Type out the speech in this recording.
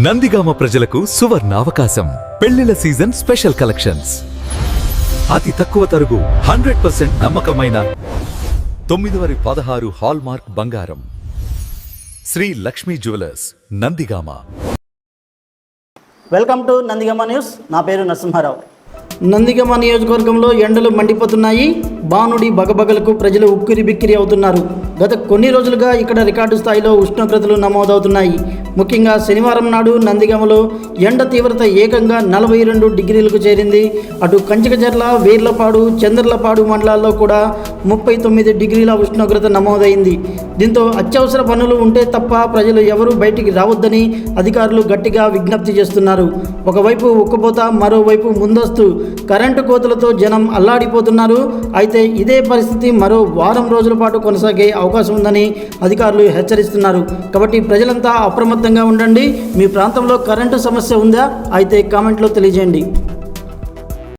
నందిగామ ప్రజలకు సువర్ణావకాశం. పెళ్లిల సీజన్ స్పెషల్ కలెక్షన్స్. అతి తక్కువ తరుగు 100% నమ్మకమైన 916 హాల్మార్క్ బంగారం. Shri Lakshmi jewellers, Nandigama. Welcome to Nandigama news. నా పేరు నరసింహారావు. నందిగామ నియోజకవర్గంలో ఎండలు మండిపోతున్నాయి. బానుడి బగబగలకు ప్రజలు ఉక్కిరి బిక్కిరి అవుతున్నారు. గత కొన్ని రోజులుగా ఇక్కడ రికార్డు స్థాయిలో ఉష్ణోగ్రతలు నమోదవుతున్నాయి. ముఖ్యంగా శనివారం నాడు నందిగామలో ఎండ తీవ్రత ఏకంగా 42 డిగ్రీలకు చేరింది. అటు కంచికచర్ల, వీర్లపాడు, చంద్రలపాడు మండలాల్లో కూడా 39 డిగ్రీల ఉష్ణోగ్రత నమోదైంది. దీంతో అత్యవసర పనులు ఉంటే తప్ప ప్రజలు ఎవరూ బయటికి రావద్దని అధికారులు గట్టిగా విజ్ఞప్తి చేస్తున్నారు. ఒకవైపు ఉక్కపోత, మరోవైపు ముందస్తు కరెంటు కోతలతో జనం అల్లాడిపోతున్నారు. అయితే ఇదే పరిస్థితి మరో వారం రోజుల పాటు కొనసాగే అవకాశం ఉందని అధికారులు హెచ్చరిస్తున్నారు. కాబట్టి ప్రజలంతా అప్రమత్తంగా ఉండండి. మీ ప్రాంతంలో కరెంటు సమస్య ఉందా? అయితే కామెంట్లో తెలియజేయండి.